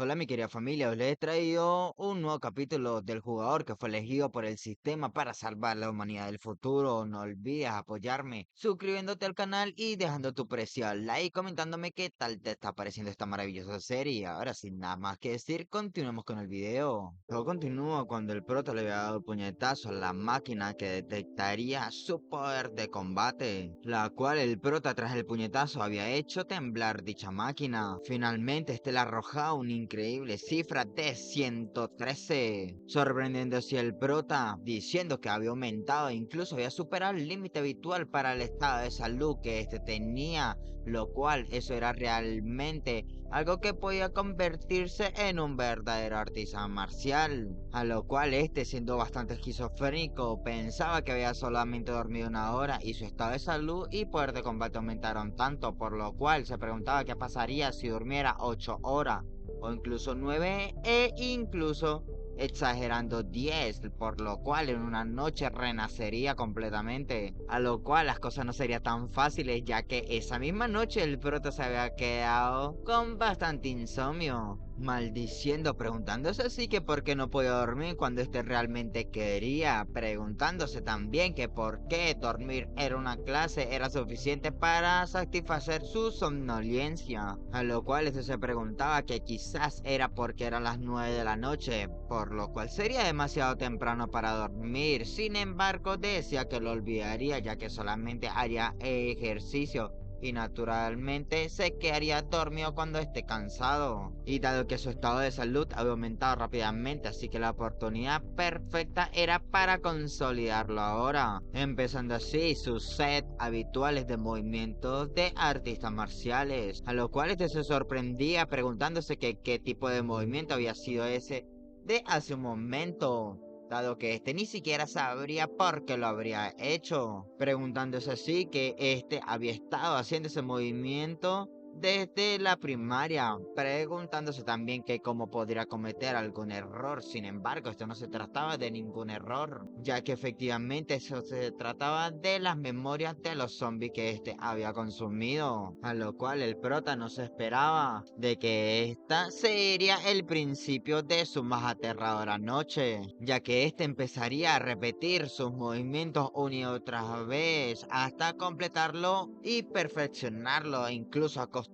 Hola mi querida familia, os les he traído un nuevo capítulo del jugador que fue elegido por el sistema para salvar la humanidad del futuro. No olvides apoyarme suscribiéndote al canal y dejando tu preciado like, comentándome qué tal te está pareciendo esta maravillosa serie. Ahora sin nada más que decir, continuemos con el video. Todo continúa cuando el prota le había dado el puñetazo a la máquina que detectaría su poder de combate, la cual el prota tras el puñetazo había hecho temblar dicha máquina. Finalmente este le arrojaba una increíble cifra de 113, sorprendiendo así el prota, diciendo que había aumentado e incluso había superado el límite habitual para el estado de salud que este tenía, lo cual eso era realmente algo que podía convertirse en un verdadero artesano marcial, a lo cual este, siendo bastante esquizofrénico, pensaba que había solamente dormido una hora y su estado de salud y poder de combate aumentaron tanto, por lo cual se preguntaba qué pasaría si durmiera 8 horas o incluso 9 e incluso exagerando 10, por lo cual en una noche renacería completamente, a lo cual las cosas no serían tan fáciles, ya que esa misma noche el prota se había quedado con bastante insomnio, maldiciendo, preguntándose así que por qué no podía dormir cuando este realmente quería, preguntándose también que por qué dormir era una clase era suficiente para satisfacer su somnolencia, a lo cual este se preguntaba que quizás era porque eran las 9 de la noche, por lo cual sería demasiado temprano para dormir. Sin embargo, decía que lo olvidaría ya que solamente haría ejercicio y naturalmente se quedaría dormido cuando esté cansado. Y dado que su estado de salud había aumentado rápidamente, así que la oportunidad perfecta era para consolidarlo ahora, empezando así sus set habituales de movimientos de artistas marciales, a lo cual este se sorprendía preguntándose que qué tipo de movimiento había sido ese de hace un momento, dado que este ni siquiera sabría por qué lo habría hecho, preguntándose así que este había estado haciendo ese movimiento desde la primaria, preguntándose también que cómo podría cometer algún error. Sin embargo, esto no se trataba de ningún error, ya que efectivamente eso se trataba de las memorias de los zombies que este había consumido, a lo cual el prota no se esperaba de que esta sería el principio de su más aterradora noche, ya que este empezaría a repetir sus movimientos una y otra vez hasta completarlo y perfeccionarlo e incluso acostumbrarse.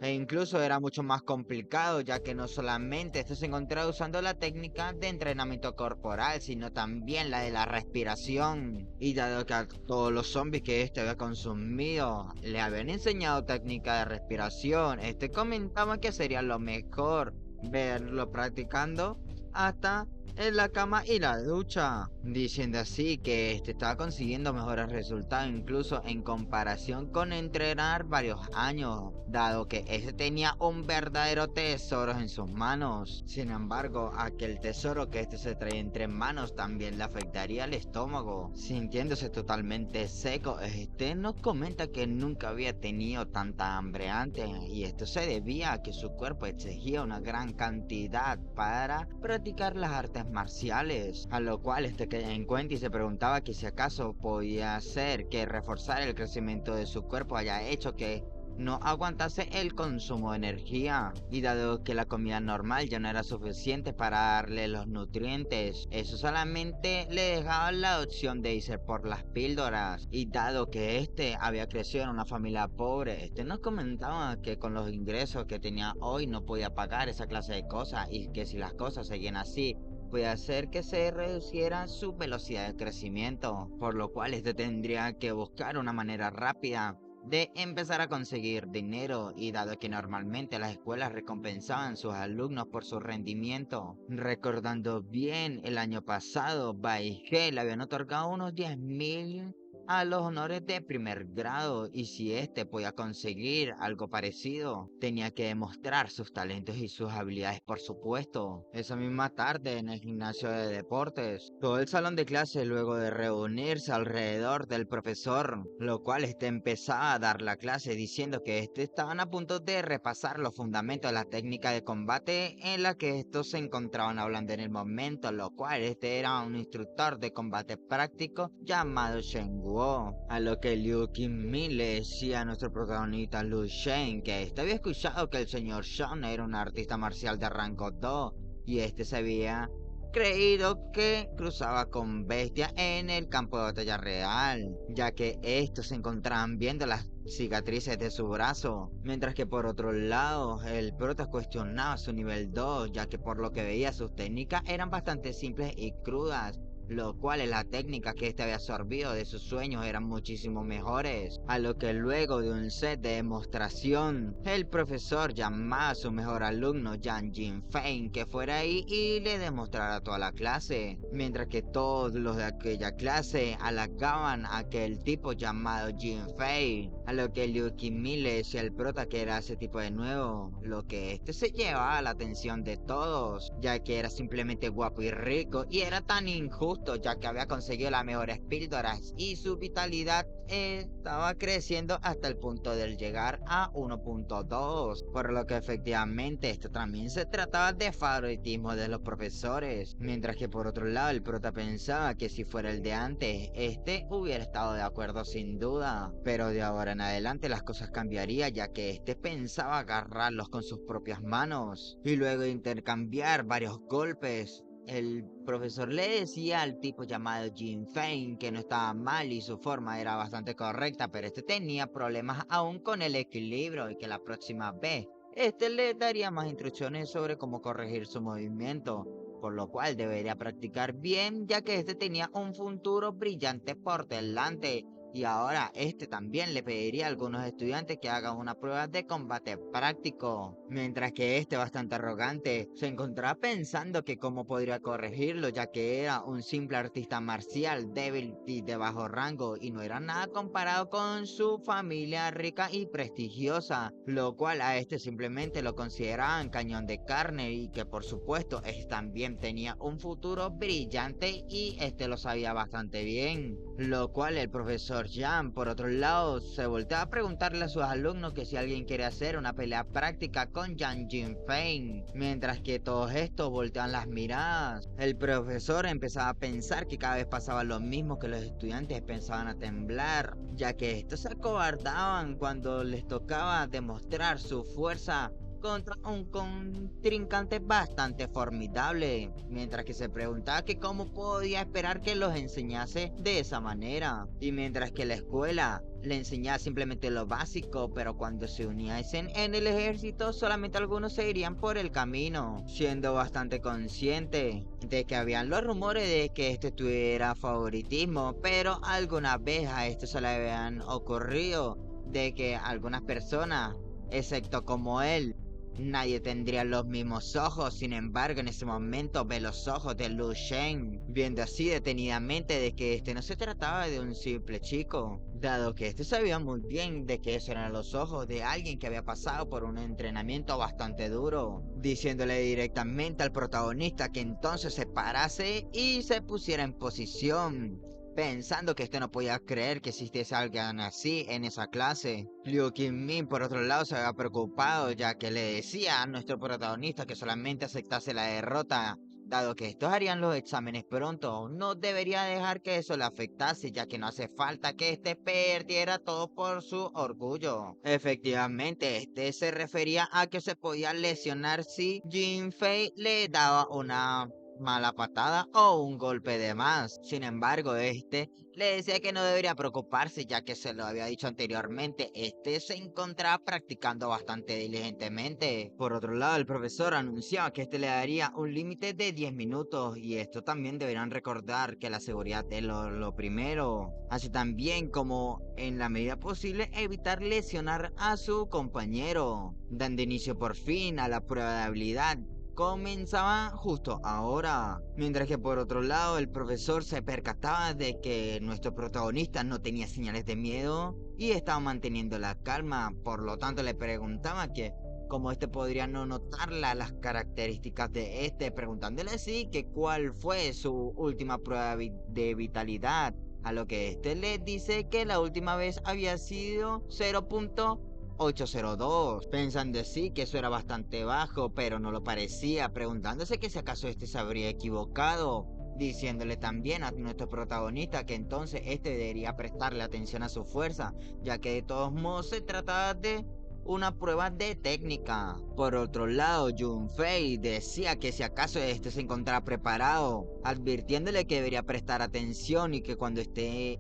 E incluso era mucho más complicado, ya que no solamente este se encontraba usando la técnica de entrenamiento corporal, sino también la de la respiración. Y dado que a todos los zombies que este había consumido le habían enseñado técnica de respiración, este comentaba que sería lo mejor verlo practicando hasta en la cama y la ducha, diciendo así que este estaba consiguiendo mejores resultados incluso en comparación con entrenar varios años, dado que este tenía un verdadero tesoro en sus manos. Sin embargo, aquel tesoro que este se traía entre manos también le afectaría al estómago, sintiéndose totalmente seco. Este nos comenta que nunca había tenido tanta hambre antes y esto se debía a que su cuerpo exigía una gran cantidad para practicar las artes marciales, a lo cual este que en cuenta y se preguntaba que si acaso podía ser que reforzar el crecimiento de su cuerpo haya hecho que no aguantase el consumo de energía, y dado que la comida normal ya no era suficiente para darle los nutrientes, eso solamente le dejaba la opción de irse por las píldoras, y dado que este había crecido en una familia pobre, este nos comentaba que con los ingresos que tenía hoy no podía pagar esa clase de cosas y que si las cosas seguían así puede hacer que se reduciera su velocidad de crecimiento, por lo cual este tendría que buscar una manera rápida de empezar a conseguir dinero, y dado que normalmente las escuelas recompensaban a sus alumnos por su rendimiento, recordando bien el año pasado, Baige le habían otorgado unos 10.000 a los honores de primer grado, y si este podía conseguir algo parecido, tenía que demostrar sus talentos y sus habilidades, por supuesto. Esa misma tarde en el gimnasio de deportes, todo el salón de clase luego de reunirse alrededor del profesor, lo cual este empezaba a dar la clase diciendo que estaban a punto de repasar los fundamentos de la técnica de combate en la que estos se encontraban hablando en el momento, lo cual este era un instructor de combate práctico llamado Shen. evaluó, a lo que Liu Qinmin le decía a nuestro protagonista Lu Shen que este había escuchado que el señor Shan era un artista marcial de rango 2 y este se había creído que cruzaba con bestias en el campo de batalla real, ya que estos se encontraban viendo las cicatrices de su brazo, mientras que por otro lado el prota cuestionaba su nivel 2, ya que por lo que veía sus técnicas eran bastante simples y crudas, lo cual las técnicas que este había absorbido de sus sueños eran muchísimo mejores, a lo que luego de un set de demostración, el profesor llamaba a su mejor alumno Yang Jinfei que fuera ahí y le demostrara a toda la clase, mientras que todos los de aquella clase halagaban a aquel tipo llamado Jinfei, a lo que Liu Qinmin le decía al prota que era ese tipo de nuevo, lo que este se llevaba la atención de todos, ya que era simplemente guapo y rico y era tan injusto ya que había conseguido las mejores píldoras y su vitalidad estaba creciendo hasta el punto de llegar a 1.2, por lo que efectivamente esto también se trataba de favoritismo de los profesores, mientras que por otro lado el prota pensaba que si fuera el de antes, este hubiera estado de acuerdo sin duda, pero de ahora en adelante las cosas cambiarían ya que este pensaba agarrarlos con sus propias manos y luego intercambiar varios golpes. El profesor le decía al tipo llamado Jin Feng que no estaba mal y su forma era bastante correcta, pero este tenía problemas aún con el equilibrio y que la próxima vez este le daría más instrucciones sobre cómo corregir su movimiento, por lo cual debería practicar bien ya que este tenía un futuro brillante por delante. Y ahora este también le pediría a algunos estudiantes que hagan una prueba de combate práctico, mientras que este bastante arrogante se encontraba pensando que cómo podría corregirlo ya que era un simple artista marcial débil y de bajo rango y no era nada comparado con su familia rica y prestigiosa, lo cual a este simplemente lo consideraban cañón de carne y que por supuesto este también tenía un futuro brillante y este lo sabía bastante bien, lo cual el profesor Jan por otro lado se voltea a preguntarle a sus alumnos que si alguien quiere hacer una pelea práctica con Yang Jinfei, mientras que todos estos voltean las miradas. El profesor empezaba a pensar que cada vez pasaba lo mismo, que los estudiantes empezaban a temblar, ya que estos se acobardaban cuando les tocaba demostrar su fuerza contra un contrincante bastante formidable, mientras que se preguntaba que cómo podía esperar que los enseñase de esa manera, y mientras que la escuela le enseñaba simplemente lo básico, pero cuando se uniesen en el ejército solamente algunos se irían por el camino, siendo bastante consciente de que habían los rumores de que este tuviera favoritismo, pero alguna vez a esto se le habían ocurrido de que algunas personas, excepto como él, nadie tendría los mismos ojos. Sin embargo, en ese momento ve los ojos de Lu Shen, viendo así detenidamente de que este no se trataba de un simple chico, dado que este sabía muy bien de que esos eran los ojos de alguien que había pasado por un entrenamiento bastante duro, diciéndole directamente al protagonista que entonces se parase y se pusiera en posición, pensando que este no podía creer que existiese alguien así en esa clase. Liu Qinmin por otro lado se había preocupado ya que le decía a nuestro protagonista que solamente aceptase la derrota, dado que estos harían los exámenes pronto. No debería dejar que eso le afectase ya que no hace falta que este perdiera todo por su orgullo. Efectivamente, este se refería a que se podía lesionar si Jinfei le daba una mala patada o un golpe de más. Sin embargo, este le decía que no debería preocuparse ya que se lo había dicho anteriormente, este se encontraba practicando bastante diligentemente. Por otro lado, el profesor anunciaba que este le daría un límite de 10 minutos y esto también deberán recordar que la seguridad es lo primero, así también como en la medida posible evitar lesionar a su compañero, dando inicio por fin a la prueba de habilidad. Comenzaba justo ahora, mientras que por otro lado el profesor se percataba de que nuestro protagonista no tenía señales de miedo y estaba manteniendo la calma, por lo tanto le preguntaba que cómo este podría no notar las características de este, preguntándole así que cuál fue su última prueba de vitalidad, a lo que este le dice que la última vez había sido 0.802, pensando sí que eso era bastante bajo, pero no lo parecía, preguntándose que si acaso este se habría equivocado, diciéndole también a nuestro protagonista que entonces este debería prestarle atención a su fuerza, ya que de todos modos se trataba de una prueba de técnica. Por otro lado, Junfei decía que si acaso este se encontraba preparado, advirtiéndole que debería prestar atención y que cuando este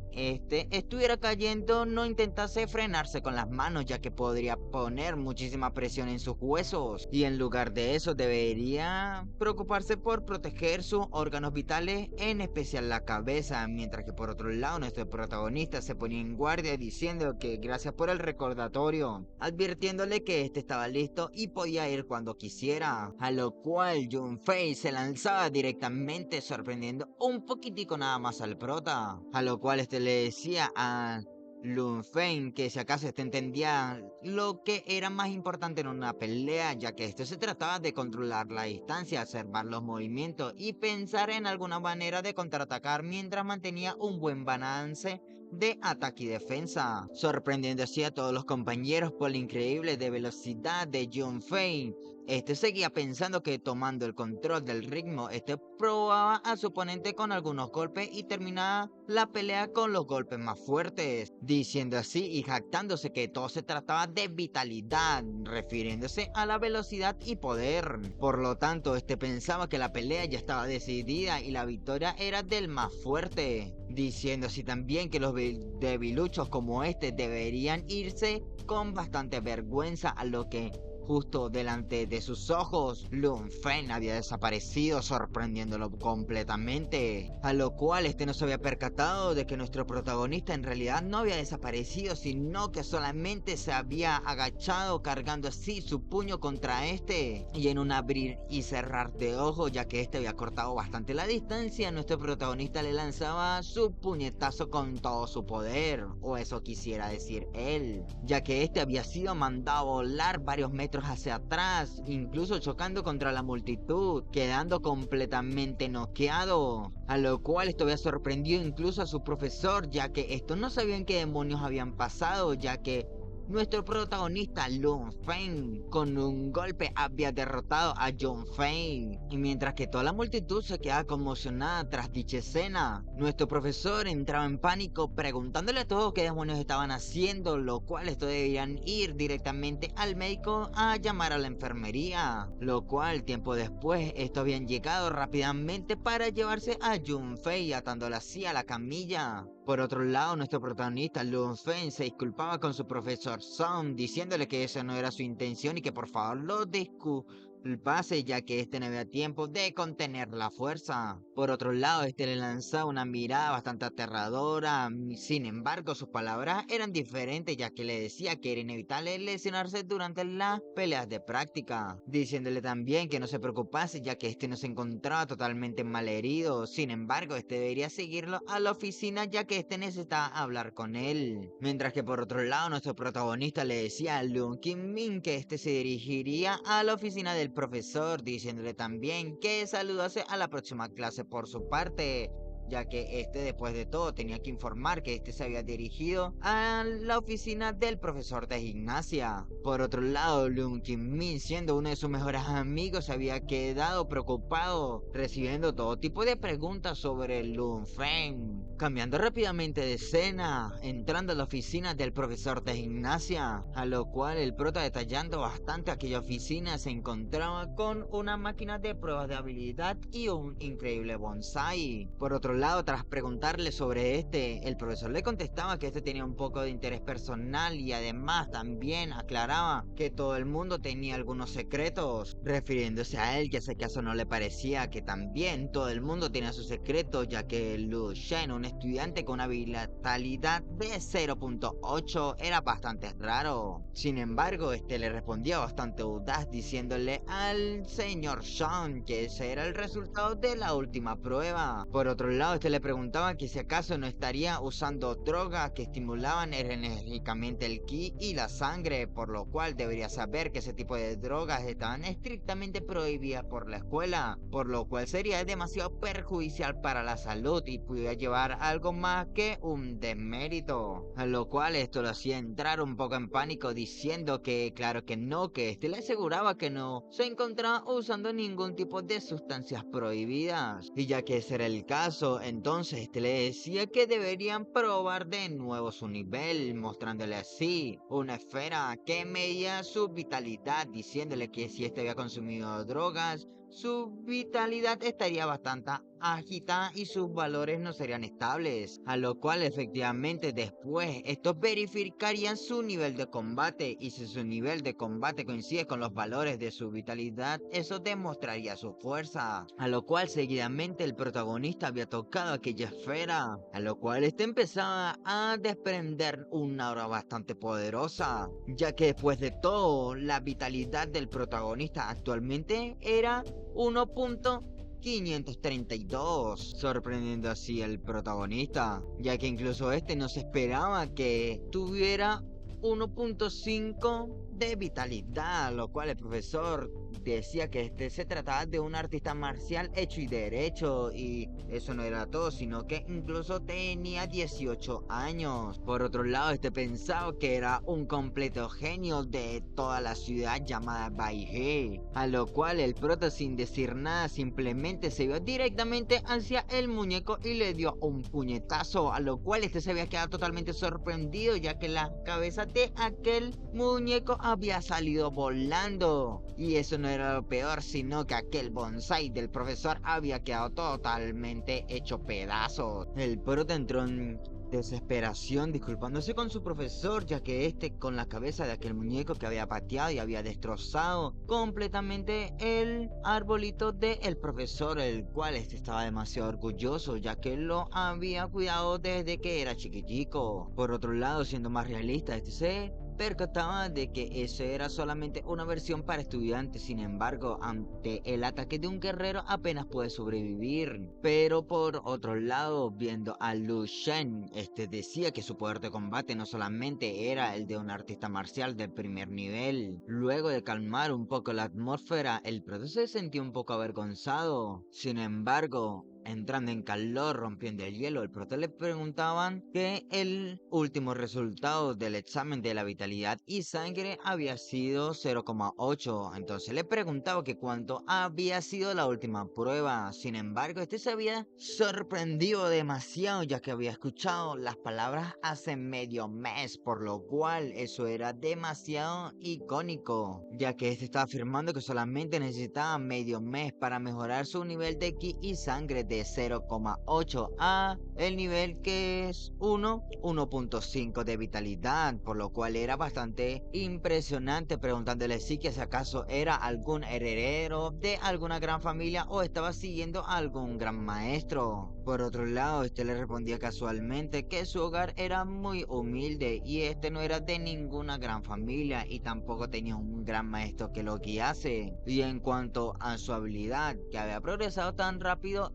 estuviera cayendo no intentase frenarse con las manos, ya que podría poner muchísima presión en sus huesos, y en lugar de eso debería preocuparse por proteger sus órganos vitales, en especial la cabeza, mientras que por otro lado nuestro protagonista se ponía en guardia diciendo que gracias por el recordatorio, advirtiéndole que este estaba listo y podía ir cuando quisiera, a lo cual Junfei se lanzaba directamente, sorprendiendo un poquitico nada más al prota, a lo cual este le decía a Lunfen que si acaso este entendía lo que era más importante en una pelea, ya que esto se trataba de controlar la distancia, observar los movimientos y pensar en alguna manera de contraatacar mientras mantenía un buen balance de ataque y defensa, sorprendiendo así a todos los compañeros por la increíble de velocidad de Junfei. Este seguía pensando que tomando el control del ritmo, este probaba a su oponente con algunos golpes y terminaba la pelea con los golpes más fuertes, diciendo así y jactándose que todo se trataba de vitalidad, refiriéndose a la velocidad y poder. Por lo tanto, este pensaba que la pelea ya estaba decidida y la victoria era del más fuerte, diciendo así también que los debiluchos como este deberían irse con bastante vergüenza, a lo que justo delante de sus ojos, Lunfen había desaparecido, sorprendiéndolo completamente, a lo cual este no se había percatado de que nuestro protagonista en realidad no había desaparecido, sino que solamente se había agachado, cargando así su puño contra este, y en un abrir y cerrar de ojos, ya que este había cortado bastante la distancia, nuestro protagonista le lanzaba su puñetazo con todo su poder, o eso quisiera decir él, ya que este había sido mandado a volar varios metros hacia atrás, incluso chocando contra la multitud, quedando completamente noqueado, a lo cual esto había sorprendido incluso a su profesor, ya que estos no sabían qué demonios habían pasado, ya que nuestro protagonista Lunfen con un golpe había derrotado a Junfei, y mientras que toda la multitud se quedaba conmocionada tras dicha escena, nuestro profesor entraba en pánico preguntándole a todos qué demonios estaban haciendo, lo cual estos debían ir directamente al médico a llamar a la enfermería, lo cual tiempo después estos habían llegado rápidamente para llevarse a Junfei, atándola así a la camilla. Por otro lado, nuestro protagonista Lunfen se disculpaba con su profesor Song, diciéndole que esa no era su intención y que por favor lo disculpase, ya que este no había tiempo de contener la fuerza. Por otro lado, este le lanzaba una mirada bastante aterradora, sin embargo sus palabras eran diferentes, ya que le decía que era inevitable lesionarse durante las peleas de práctica, diciéndole también que no se preocupase, ya que este no se encontraba totalmente malherido. Sin embargo, este debería seguirlo a la oficina, ya que este necesitaba hablar con él. Mientras que por otro lado, nuestro protagonista le decía a Lun Kim Min que este se dirigiría a la oficina del profesor, diciéndole también que saludase a la próxima clase por su parte, ya que este después de todo tenía que informar que este se había dirigido a la oficina del profesor de gimnasia. Por otro lado, Lun Kim Min, siendo uno de sus mejores amigos, se había quedado preocupado, recibiendo todo tipo de preguntas sobre Lun Feng. Cambiando rápidamente de escena, entrando a la oficina del profesor de gimnasia, a lo cual el prota, detallando bastante aquella oficina, se encontraba con una máquina de pruebas de habilidad y un increíble bonsai. Por otro lado, tras preguntarle sobre este, el profesor le contestaba que este tenía un poco de interés personal y además también aclaraba que todo el mundo tenía algunos secretos, refiriéndose a él, que ese caso no le parecía que también todo el mundo tenía sus secretos, ya que Lu Shen, un estudiante con una vitalidad de 0.8, era bastante raro. Sin embargo, este le respondía bastante audaz, diciéndole al señor Sean que ese era el resultado de la última prueba. Por otro lado, lado, le preguntaba que si acaso no estaría usando drogas que estimulaban enérgicamente el ki y la sangre, por lo cual debería saber que ese tipo de drogas estaban estrictamente prohibidas por la escuela, por lo cual sería demasiado perjudicial para la salud y pudiera llevar a algo más que un demérito. A lo cual esto lo hacía entrar un poco en pánico diciendo que claro que no, que le aseguraba que no se encontraba usando ningún tipo de sustancias prohibidas. Y ya que ese era el caso, entonces le decía que deberían probar de nuevo su nivel, mostrándole así una esfera que medía su vitalidad, diciéndole que si había consumido drogas, su vitalidad estaría bastante agitada y sus valores no serían estables, a lo cual efectivamente después estos verificarían su nivel de combate, y si su nivel de combate coincide con los valores de su vitalidad, eso demostraría su fuerza, a lo cual seguidamente el protagonista había tocado aquella esfera, a lo cual empezaba a desprender una aura bastante poderosa, ya que después de todo la vitalidad del protagonista actualmente era 1.532, sorprendiendo así al protagonista, ya que incluso no se esperaba que tuviera 1.5 de vitalidad, lo cual el profesor decía que se trataba de un artista marcial hecho y derecho, y eso no era todo, sino que incluso tenía 18 años. Por otro lado, pensaba que era un completo genio de toda la ciudad llamada Baihei, a lo cual el prota, sin decir nada, simplemente se vio directamente hacia el muñeco y le dio un puñetazo, a lo cual se había quedado totalmente sorprendido, ya que la cabeza de aquel muñeco había salido volando. Y eso no era lo peor, sino que aquel bonsai del profesor había quedado totalmente hecho pedazos. El prota entró en desesperación, disculpándose con su profesor, ya que con la cabeza de aquel muñeco que había pateado y había destrozado completamente el arbolito del profesor, el cual estaba demasiado orgulloso, ya que lo había cuidado desde que era chiquitico. Por otro lado, siendo más realista, se percataba de que eso era solamente una versión para estudiantes. Sin embargo, ante el ataque de un guerrero apenas puede sobrevivir. Pero por otro lado, viendo a Lu Shen, decía que su poder de combate no solamente era el de un artista marcial de primer nivel. Luego de calmar un poco la atmósfera, el prota se sentía un poco avergonzado. Sin embargo, entrando en calor, rompiendo el hielo, el prota le preguntaban que el último resultado del examen de la vitalidad y sangre había sido 0,8. Entonces le preguntaba que cuánto había sido la última prueba. Sin embargo, se había sorprendido demasiado, ya que había escuchado las palabras hace medio mes, por lo cual eso era demasiado icónico, ya que estaba afirmando que solamente necesitaba medio mes para mejorar su nivel de ki y sangre de 0,8 a el nivel que es 1.5 de vitalidad, por lo cual era bastante impresionante, preguntándole si acaso era algún heredero de alguna gran familia o estaba siguiendo a algún gran maestro. Por otro lado, le respondía casualmente que su hogar era muy humilde y no era de ninguna gran familia y tampoco tenía un gran maestro que lo guiase. Y en cuanto a su habilidad, que había progresado tan rápido,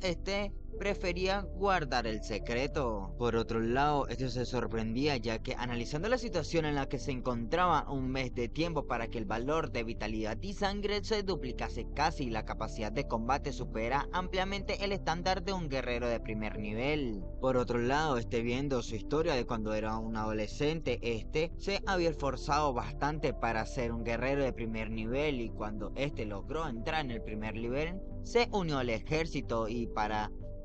prefería guardar el secreto. Por otro lado, se sorprendía, ya que analizando la situación en la que se encontraba, un mes de tiempo para que el valor de vitalidad y sangre se duplicase casi, y la capacidad de combate supera ampliamente el estándar de un guerrero de primer nivel. Por otro lado, viendo su historia de cuando era un adolescente, se había esforzado bastante para ser un guerrero de primer nivel, y cuando logró entrar en el primer nivel, se unió al ejército, y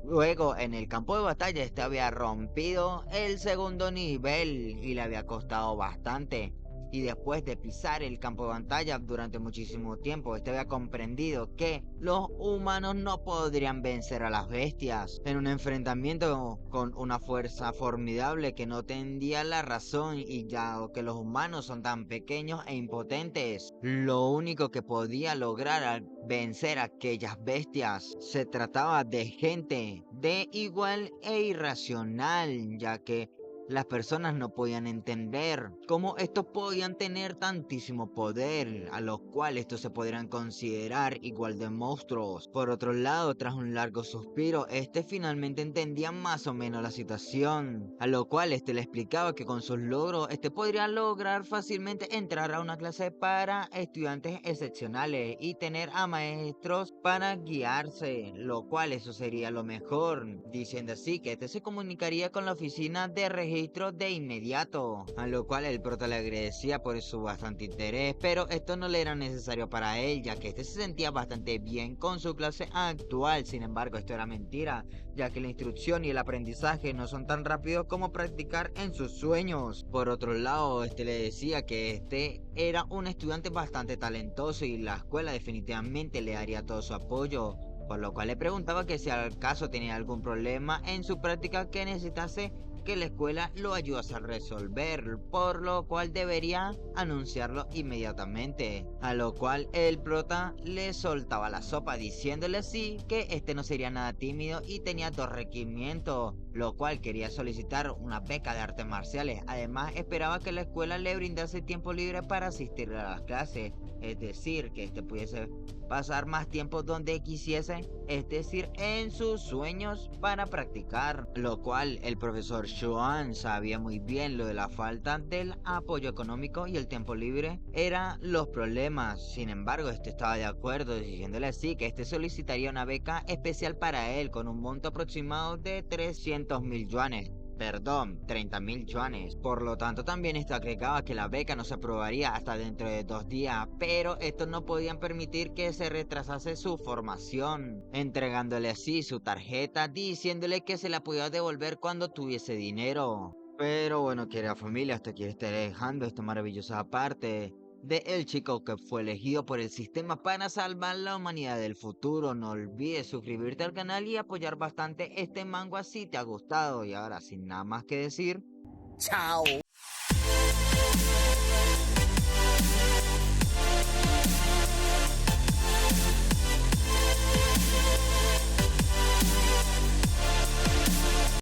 luego en el campo de batalla había rompido el segundo nivel y le había costado bastante. Y después de pisar el campo de batalla durante muchísimo tiempo, había comprendido que los humanos no podrían vencer a las bestias en un enfrentamiento con una fuerza formidable que no tendría la razón, y ya que los humanos son tan pequeños e impotentes, lo único que podía lograr al vencer a aquellas bestias se trataba de gente de igual e irracional, ya que Las personas no podían entender cómo estos podían tener tantísimo poder, a los cuales estos se podrían considerar igual de monstruos. Por otro lado, tras un largo suspiro, finalmente entendía más o menos la situación, a lo cual le explicaba que con sus logros podría lograr fácilmente entrar a una clase para estudiantes excepcionales y tener a maestros para guiarse, lo cual eso sería lo mejor, diciendo así que se comunicaría con la oficina de registro de inmediato, a lo cual el prota le agradecía por su bastante interés, pero esto no le era necesario para él, ya que se sentía bastante bien con su clase actual. Sin embargo, esto era mentira, ya que la instrucción y el aprendizaje no son tan rápidos como practicar en sus sueños. Por otro lado, le decía que era un estudiante bastante talentoso y la escuela definitivamente le daría todo su apoyo, por lo cual le preguntaba que si al caso tenía algún problema en su práctica que necesitase que la escuela lo ayudase a resolver, por lo cual debería anunciarlo inmediatamente. A lo cual el prota le soltaba la sopa diciéndole sí que no sería nada tímido y tenía dos requerimientos, lo cual quería solicitar una beca de artes marciales. Además esperaba que la escuela le brindase tiempo libre para asistir a las clases, es decir, que pudiese pasar más tiempo donde quisiese, es decir, en sus sueños para practicar, lo cual el profesor Xuan sabía muy bien. Lo de la falta del apoyo económico y el tiempo libre eran los problemas. Sin embargo, estaba de acuerdo, diciéndole así que solicitaría una beca especial para él con un monto aproximado de 300.000 yuanes. Perdón, 30.000 yuanes. Por lo tanto, también agregaba que la beca no se aprobaría hasta dentro de 2 días, pero estos no podían permitir que se retrasase su formación, entregándole así su tarjeta, diciéndole que se la podía devolver cuando tuviese dinero. Pero bueno, querida familia, hasta aquí estaré dejando esta maravillosa parte de el chico que fue elegido por el sistema para salvar la humanidad del futuro. No olvides suscribirte al canal y apoyar bastante este manga si te ha gustado. Y ahora, sin nada más que decir, ¡chao!